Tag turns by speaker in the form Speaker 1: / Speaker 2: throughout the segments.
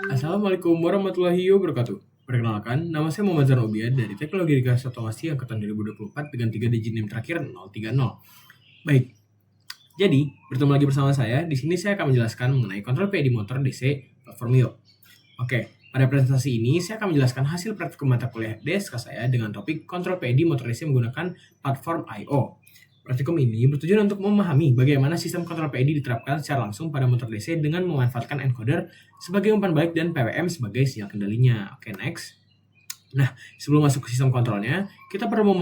Speaker 1: Assalamualaikum warahmatullahi wabarakatuh. Perkenalkan, nama saya Muhammad Zanobian dari Teknologi Rekayasa Otomasi Angkatan 2024 dengan 3 digit NIM terakhir 030. Baik, jadi bertemu lagi bersama saya. Di sini saya akan menjelaskan mengenai kontrol PID motor DC platform Mio. Oke, pada presentasi ini saya akan menjelaskan hasil praktikum mata kuliah DSK saya dengan topik kontrol PID motor DC menggunakan platform I/O. Praktikum ini bertujuan untuk memahami bagaimana sistem kontrol PID diterapkan secara langsung pada motor DC dengan memanfaatkan encoder sebagai umpan balik dan PWM sebagai sinyal kendalinya. Oke, next. Nah, sebelum masuk ke sistem kontrolnya, kita perlu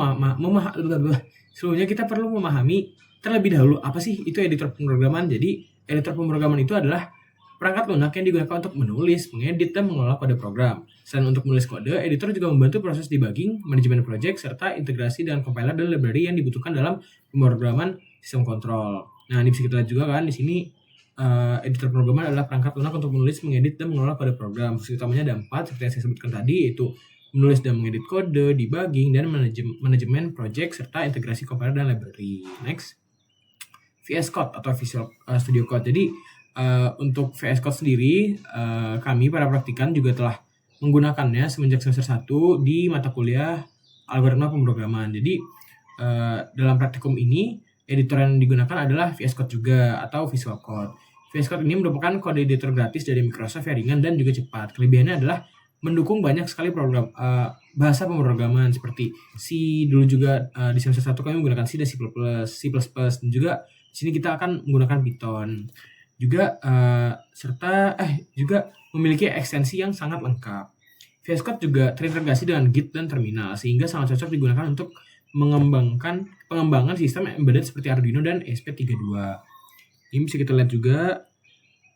Speaker 1: sebelumnya kita perlu memahami terlebih dahulu apa sih itu editor pemrograman. Jadi, editor pemrograman itu adalah perangkat lunak yang digunakan untuk menulis, mengedit, dan mengelola kode program. Selain untuk menulis kode, editor juga membantu proses debugging, manajemen project, serta integrasi dengan compiler dan library yang dibutuhkan dalam pemrograman sistem kontrol. Nah, ini bisa kita lihat juga kan di sini editor pemrograman adalah perangkat lunak untuk menulis, mengedit, dan mengelola kode program. Fungsi utamanya ada 4 seperti yang saya sebutkan tadi, yaitu menulis dan mengedit kode, debugging, dan manajemen project, serta integrasi compiler dan library. Next, VS Code atau Visual Studio Code. Jadi untuk VS Code sendiri, kami para praktikan juga telah menggunakannya semenjak semester 1 di mata kuliah algoritma pemrograman. Jadi dalam praktikum ini, editor yang digunakan adalah VS Code juga atau Visual Code. VS Code ini merupakan kode editor gratis dari Microsoft yang ringan dan juga cepat. Kelebihannya adalah mendukung banyak sekali program bahasa pemrograman seperti C. Dulu juga di semester 1 kami menggunakan C dan C++, dan juga di sini kita akan menggunakan Python. Juga juga memiliki ekstensi yang sangat lengkap. VS Code juga terintegrasi dengan Git dan terminal sehingga sangat cocok digunakan untuk pengembangan sistem embedded seperti Arduino dan ESP32. Ini bisa kita lihat juga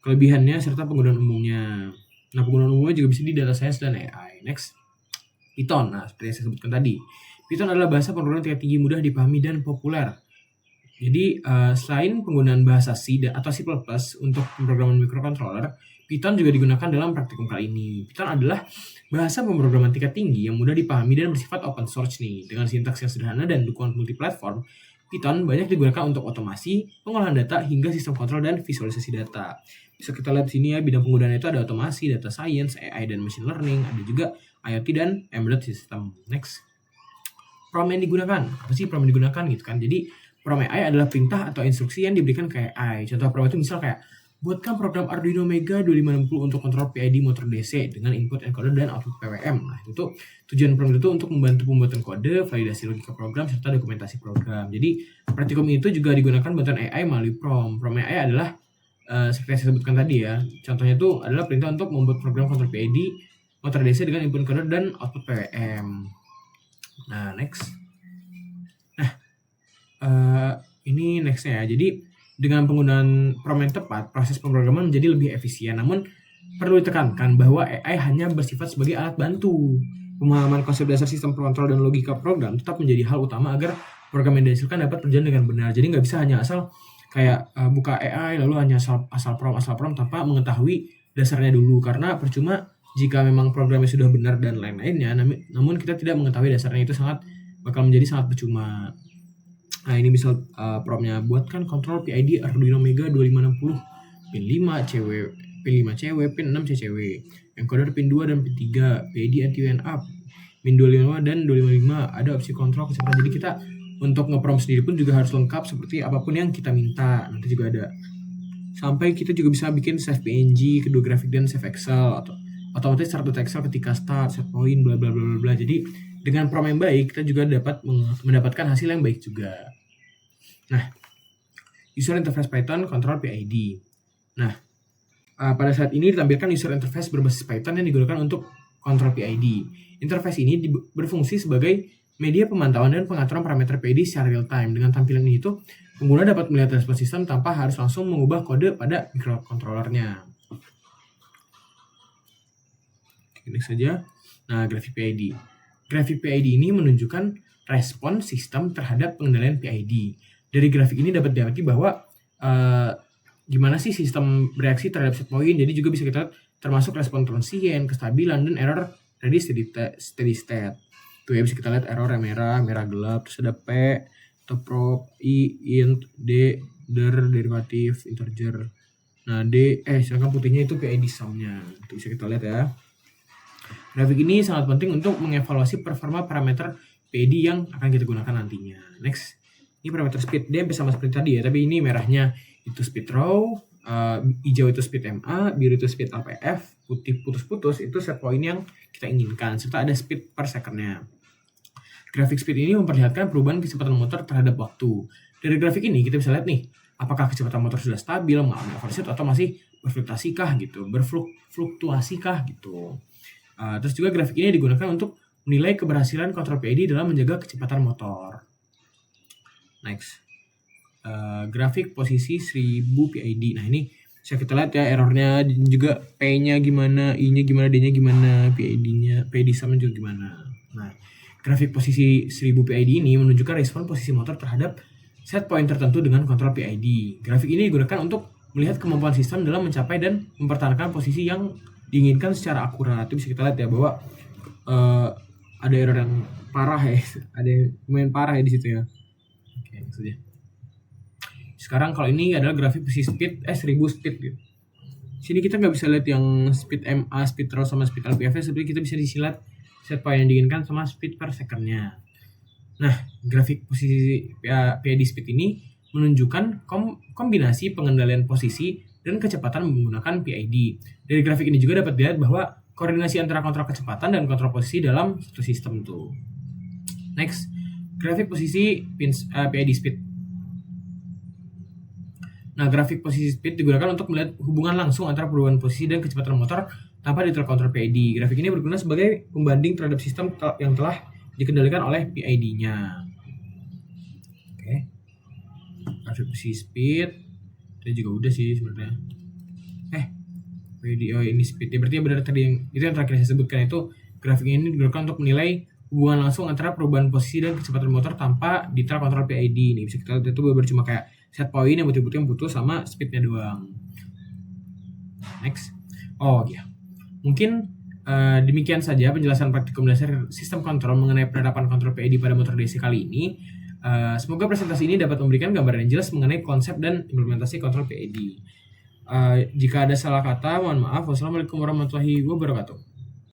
Speaker 1: kelebihannya serta penggunaan umumnya. Nah, penggunaan umumnya juga bisa di data science dan AI. Next, Python. Nah, seperti yang saya sebutkan tadi, Python adalah bahasa pemrograman tingkat tinggi, mudah dipahami dan populer. Jadi, selain penggunaan bahasa C atau C++ untuk pemrograman microcontroller, Python juga digunakan dalam praktikum kali ini. Python adalah bahasa pemrograman tingkat tinggi yang mudah dipahami dan bersifat open source nih. Dengan sintaks yang sederhana dan dukungan multiplatform, Python banyak digunakan untuk otomasi, pengolahan data, hingga sistem kontrol dan visualisasi data. Bisa kita lihat di sini ya, bidang penggunaannya itu ada otomasi, data science, AI, dan machine learning, ada juga IoT dan embedded system. Next, PROM yang digunakan. Apa sih PROM yang digunakan gitu kan? Jadi, PROM AI adalah perintah atau instruksi yang diberikan ke AI. Contoh PROM itu misal kayak, buatkan program Arduino Mega 2560 untuk kontrol PID motor DC dengan input encoder dan output PWM. Nah, itu tuh tujuan PROM itu untuk membantu pembuatan kode, validasi logika program, serta dokumentasi program. Jadi, praktikum itu juga digunakan bantuan AI melalui PROM. PROM AI adalah seperti yang saya sebutkan tadi ya. Contohnya itu adalah perintah untuk membuat program kontrol PID motor DC dengan input encoder dan output PWM. Nah, next. Ini nextnya ya. Jadi dengan penggunaan PROM yang tepat, proses pemrograman menjadi lebih efisien. Namun perlu ditekankan bahwa AI hanya bersifat sebagai alat bantu. Pemahaman konsep dasar sistem kontrol dan logika program tetap menjadi hal utama agar program yang dihasilkan dapat berjalan dengan benar. Jadi nggak bisa hanya asal kayak buka AI lalu hanya asal PROM tanpa mengetahui dasarnya dulu. Karena percuma jika memang programnya sudah benar dan lain-lainnya, namun kita tidak mengetahui dasarnya, itu bakal menjadi sangat percuma. Nah, ini misal promnya, buatkan kontrol PID Arduino Mega 2560 pin 5 CW, pin 5 CW, pin 6 CCW, encoder pin 2 dan pin 3, PID anti-WNA up, pin 25 dan 255, ada opsi kontrol kecepatan. Jadi kita untuk ngeprom sendiri pun juga harus lengkap seperti apapun yang kita minta. Nanti juga ada. Sampai kita juga bisa bikin save PNG, kedua grafik dan save Excel atau otomatis start Excel ketika start, set point, bla bla bla bla. Jadi dengan prom yang baik, kita juga dapat mendapatkan hasil yang baik juga. Nah, user interface Python control PID. Nah, pada saat ini ditampilkan user interface berbasis Python yang digunakan untuk control PID. Interface ini berfungsi sebagai media pemantauan dan pengaturan parameter PID secara real time. Dengan tampilan ini tuh, pengguna dapat melihat respons sistem tanpa harus langsung mengubah kode pada microcontrollernya. Ini saja. Nah, grafik PID. Grafik PID ini menunjukkan respon sistem terhadap pengendalian PID. Dari grafik ini dapat diamati bahwa gimana sih sistem bereaksi terhadap set point. Jadi juga bisa kita lihat termasuk respon transient, kestabilan, dan error ready steady state. Tuh ya, bisa kita lihat error yang merah gelap, terus ada P, top prop, I, int, D, der, derivatif, integer. Nah, sedangkan putihnya itu PID sum-nya. Itu bisa kita lihat ya. Grafik ini sangat penting untuk mengevaluasi performa parameter PID yang akan kita gunakan nantinya. Next, ini parameter speed. Dia sama seperti tadi ya, tapi ini merahnya itu speed raw, hijau itu speed MA, biru itu speed LPF, putih putus-putus itu set point yang kita inginkan, serta ada speed per second-nya. Grafik speed ini memperlihatkan perubahan kecepatan motor terhadap waktu. Dari grafik ini kita bisa lihat nih, apakah kecepatan motor sudah stabil, mengalami overshoot, atau masih berfluktuasikah gitu. Terus juga grafik ini digunakan untuk menilai keberhasilan kontrol PID dalam menjaga kecepatan motor. Next, grafik posisi 1000 PID. Nah ini bisa kita lihat ya errornya, juga P-nya gimana, I-nya gimana, D-nya gimana, PID sum juga gimana. Nah, grafik posisi 1000 PID ini menunjukkan respon posisi motor terhadap set point tertentu dengan kontrol PID. Grafik ini digunakan untuk melihat kemampuan sistem dalam mencapai dan mempertahankan posisi yang diinginkan secara akurat. Itu bisa kita lihat ya bahwa ada error yang parah ya, ada yang lumayan parah ya di situ ya. Oke, maksudnya. Sekarang kalau ini adalah grafik posisi speed 1000 speed gitu. Sini kita nggak bisa lihat yang speed MA, speed raw sama speed LPF, seperti kita bisa disilat set point yang diinginkan sama speed per second-nya. Nah, grafik posisi PID speed ini menunjukkan kombinasi pengendalian posisi dan kecepatan menggunakan PID. Dari grafik ini juga dapat dilihat bahwa koordinasi antara kontrol kecepatan dan kontrol posisi dalam satu sistem tuh. Next, grafik posisi PID speed. Nah, grafik posisi speed digunakan untuk melihat hubungan langsung antara perubahan posisi dan kecepatan motor tanpa kontrol PID. Grafik ini berguna sebagai pembanding terhadap sistem yang telah dikendalikan oleh PID-nya. Oke. Grafik posisi speed. Itu juga udah sih sebenarnya. PID, ini speed. Ya, berarti benar tadi itu yang terakhir saya sebutkan, itu grafik ini digunakan untuk menilai hubungan langsung antara perubahan posisi dan kecepatan motor tanpa kontrol PID. Ini bisa kita lihat itu benar cuma kayak set point yang putih-putih yang putus sama speednya doang. Next. Oh iya. Mungkin demikian saja penjelasan praktikum dasar sistem kontrol mengenai penerapan kontrol PID pada motor DC kali ini. Semoga presentasi ini dapat memberikan gambaran yang jelas mengenai konsep dan implementasi kontrol PID. Jika ada salah kata, mohon maaf. Wassalamualaikum warahmatullahi wabarakatuh.